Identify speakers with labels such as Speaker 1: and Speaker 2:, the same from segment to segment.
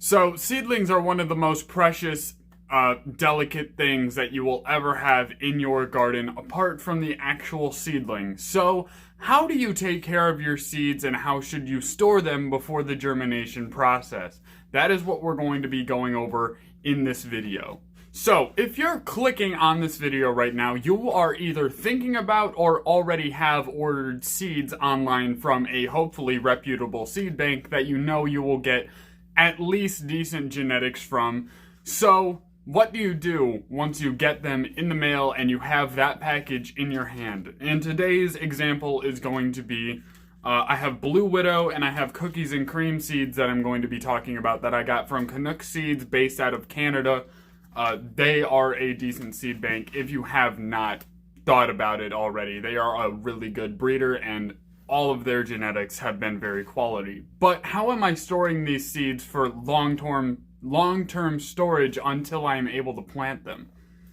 Speaker 1: So seedlings are one of the most precious, delicate things that you will ever have in your garden, apart from the actual seedling. So how do you take care of your seeds and how should you store them before the germination process? That is what we're going to be going over in this video. So if you're clicking on this video right now, you are either thinking about or already have ordered seeds online from a hopefully reputable seed bank that you know you will get at least decent genetics from. So what do you do once you get them in the mail and you have that package in your hand? And today's example is going to be, I have Blue Widow and I have cookies and cream seeds that I'm going to be talking about that I got from Canuck Seeds based out of Canada. They are a decent seed bank if you have not thought about it already. They are a really good breeder and all of their genetics have been very quality. But how am I storing these seeds for long-term storage until I am able to plant them?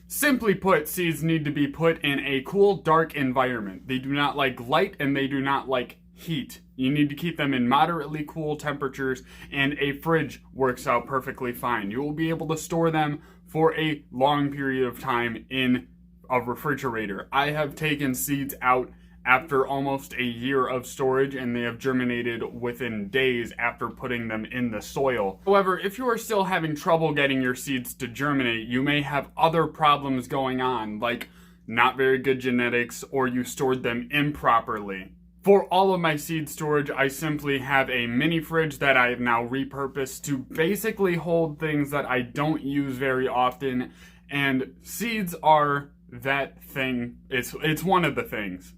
Speaker 1: Simply put, seeds need to be put in a cool, dark environment. They do not like light and they do not like heat. You need to keep them in moderately cool temperatures, and a fridge works out perfectly fine. You will be able to store them for a long period of time in a refrigerator. I have taken seeds out after almost a year of storage, and they have germinated within days after putting them in the soil. However, if you are still having trouble getting your seeds to germinate, you may have other problems going on, like not very good genetics, or you stored them improperly. For all of my seed storage, I simply have a mini fridge that I have now repurposed to basically hold things that I don't use very often, and seeds are that thing. It's one of the things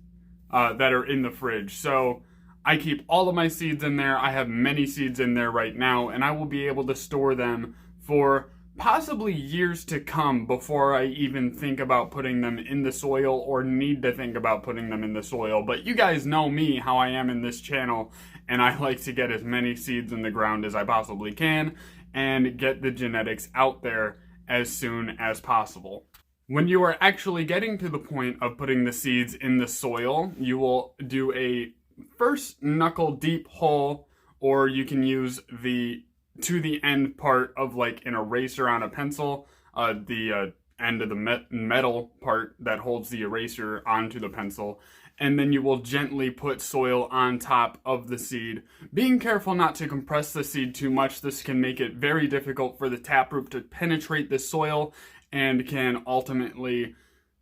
Speaker 1: that are in the fridge. So I keep all of my seeds in there. I have many seeds in there right now, and I will be able to store them for possibly years to come before I even think about putting them in the soil or need to think about putting them in the soil. But you guys know me, how I am in this channel, and I like to get as many seeds in the ground as I possibly can and get the genetics out there as soon as possible. When you are actually getting to the point of putting the seeds in the soil, you will do a first knuckle deep hole, or you can use the to the end part of like an eraser on a pencil, the end of the metal part that holds the eraser onto the pencil, and then you will gently put soil on top of the seed. Being careful not to compress the seed too much. This can make it very difficult for the taproot to penetrate the soil and can ultimately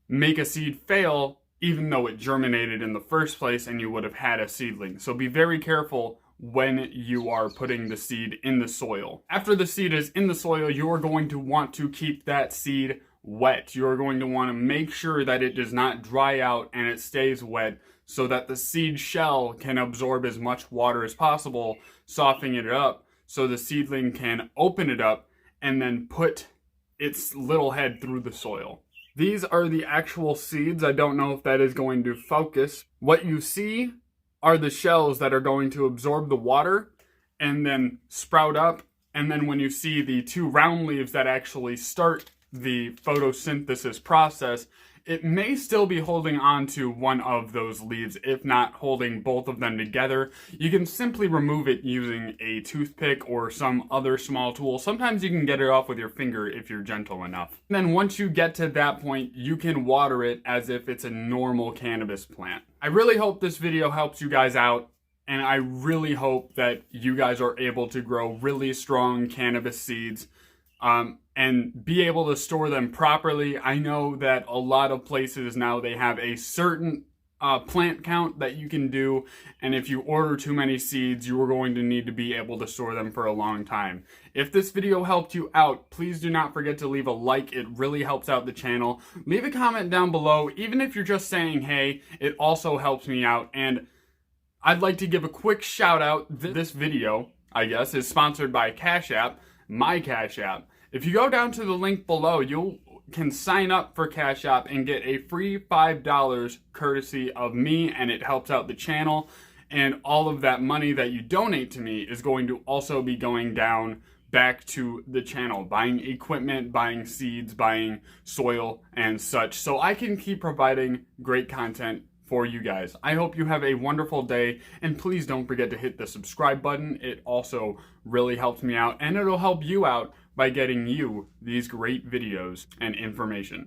Speaker 1: make a seed fail even though it germinated in the first place and you would have had a seedling. So be very careful when you are putting the seed in the soil. After the seed is in the soil, you are going to want to keep that seed wet. You are going to want to make sure that it does not dry out and it stays wet so that the seed shell can absorb as much water as possible, softening it up so the seedling can open it up and then put its little head through the soil. These are the actual seeds. I don't know if that is going to focus. What you see are the shells that are going to absorb the water and then sprout up. And then when you see the two round leaves that actually start the photosynthesis process, it may still be holding on to one of those leaves, if not holding both of them together. You can simply remove it using a toothpick or some other small tool. Sometimes you can get it off with your finger if you're gentle enough. And then once you get to that point, you can water it as if it's a normal cannabis plant. I really hope this video helps you guys out, and I really hope that you guys are able to grow really strong cannabis seeds and be able to store them properly. I know that a lot of places now, they have a certain plant count that you can do, and if you order too many seeds, you are going to need to be able to store them for a long time. If this video helped you out, please do not forget to leave a like. It really helps out the channel. Leave a comment down below, even if you're just saying hey, it also helps me out. And I'd like to give a quick shout out. This video, I guess, is sponsored by Cashapp, my Cashapp. If you go down to the link below, you can sign up for Cashapp and get a free $5 courtesy of me, and it helps out the channel. And all of that money that you donate to me is going to also be going down back to the channel, buying equipment, buying seeds, buying soil and such, so I can keep providing great content for you guys. I hope you have a wonderful day, and please don't forget to hit the subscribe button. It also really helps me out, and it'll help you out by getting you these great videos and information.